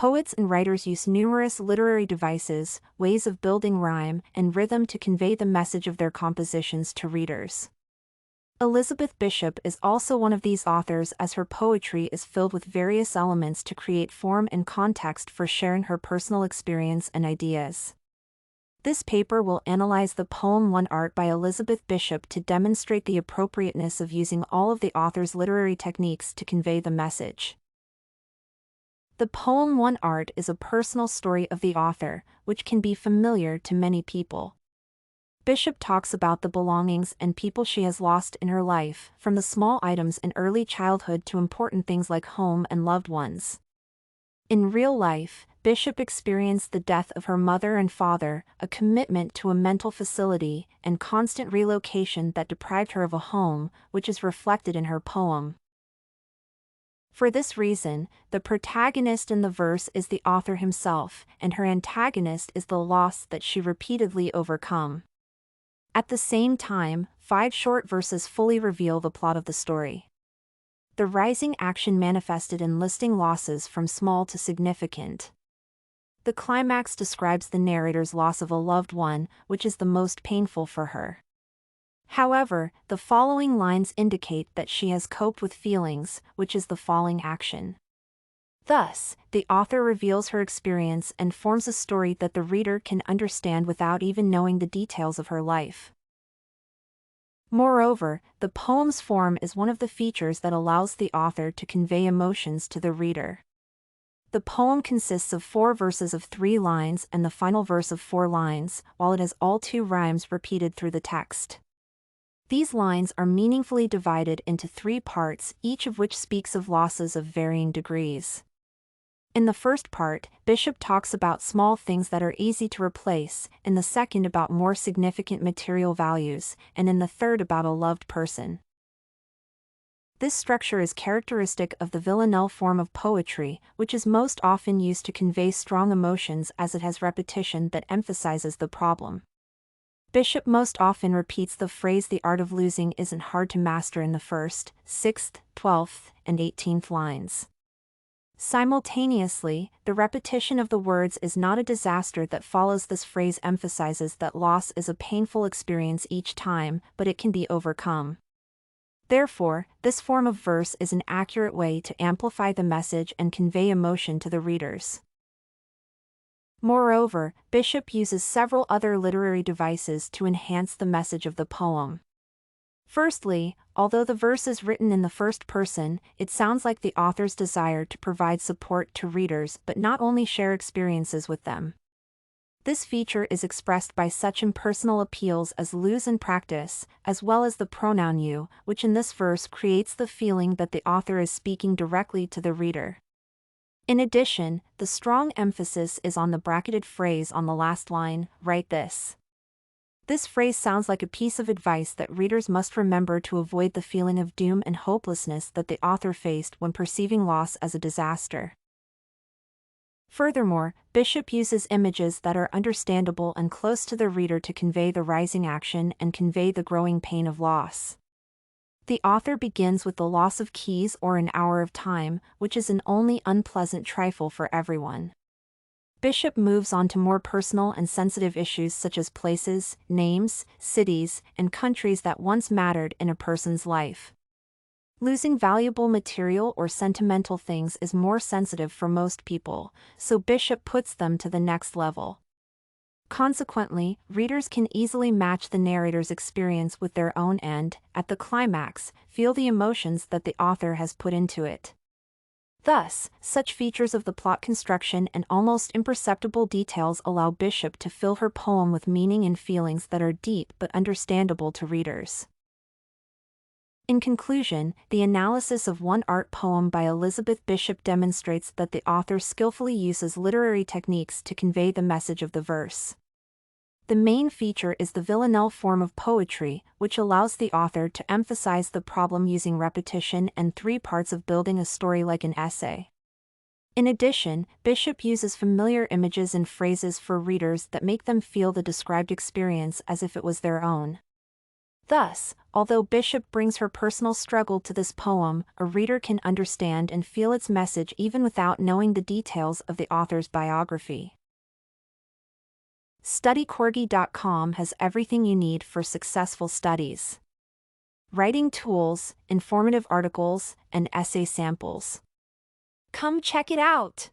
Poets and writers use numerous literary devices, ways of building rhyme and rhythm to convey the message of their compositions to readers. Elizabeth Bishop is also one of these authors, as her poetry is filled with various elements to create form and context for sharing her personal experience and ideas. This paper will analyze the poem One Art by Elizabeth Bishop to demonstrate the appropriateness of using all of the author's literary techniques to convey the message. The poem One Art is a personal story of the author, which can be familiar to many people. Bishop talks about the belongings and people she has lost in her life, from the small items in early childhood to important things like home and loved ones. In real life, Bishop experienced the death of her mother and father, a commitment to a mental facility, and constant relocation that deprived her of a home, which is reflected in her poem. For this reason, the protagonist in the verse is the author himself, and her antagonist is the loss that she repeatedly overcome. At the same time, 5 short verses fully reveal the plot of the story. The rising action manifested in listing losses from small to significant. The climax describes the narrator's loss of a loved one, which is the most painful for her. However, the following lines indicate that she has coped with feelings, which is the falling action. Thus, the author reveals her experience and forms a story that the reader can understand without even knowing the details of her life. Moreover, the poem's form is one of the features that allows the author to convey emotions to the reader. The poem consists of 4 verses of 3 lines and the final verse of 4 lines, while it has all 2 rhymes repeated through the text. These lines are meaningfully divided into 3 parts, each of which speaks of losses of varying degrees. In the first part, Bishop talks about small things that are easy to replace, in the second about more significant material values, and in the third about a loved person. This structure is characteristic of the villanelle form of poetry, which is most often used to convey strong emotions as it has repetition that emphasizes the problem. Bishop most often repeats the phrase "the art of losing isn't hard to master" in the 1st, 6th, 12th, and 18th lines. Simultaneously, the repetition of the words "is not a disaster" that follows this phrase emphasizes that loss is a painful experience each time, but it can be overcome. Therefore, this form of verse is an accurate way to amplify the message and convey emotion to the readers. Moreover, Bishop uses several other literary devices to enhance the message of the poem. Firstly, although the verse is written in the first person, it sounds like the author's desire to provide support to readers but not only share experiences with them. This feature is expressed by such impersonal appeals as "lose" and "practice," as well as the pronoun "you," which in this verse creates the feeling that the author is speaking directly to the reader. In addition, the strong emphasis is on the bracketed phrase on the last line, "write this." This phrase sounds like a piece of advice that readers must remember to avoid the feeling of doom and hopelessness that the author faced when perceiving loss as a disaster. Furthermore, Bishop uses images that are understandable and close to the reader to convey the rising action and convey the growing pain of loss. The author begins with the loss of keys or an hour of time, which is an only unpleasant trifle for everyone. Bishop moves on to more personal and sensitive issues such as places, names, cities, and countries that once mattered in a person's life. Losing valuable material or sentimental things is more sensitive for most people, so Bishop puts them to the next level. Consequently, readers can easily match the narrator's experience with their own and, at the climax, feel the emotions that the author has put into it. Thus, such features of the plot construction and almost imperceptible details allow Bishop to fill her poem with meaning and feelings that are deep but understandable to readers. In conclusion, the analysis of One Art poem by Elizabeth Bishop demonstrates that the author skillfully uses literary techniques to convey the message of the verse. The main feature is the villanelle form of poetry, which allows the author to emphasize the problem using repetition and 3 parts of building a story like an essay. In addition, Bishop uses familiar images and phrases for readers that make them feel the described experience as if it was their own. Thus, although Bishop brings her personal struggle to this poem, a reader can understand and feel its message even without knowing the details of the author's biography. StudyCorgi.com has everything you need for successful studies. Writing tools, informative articles, and essay samples. Come check it out!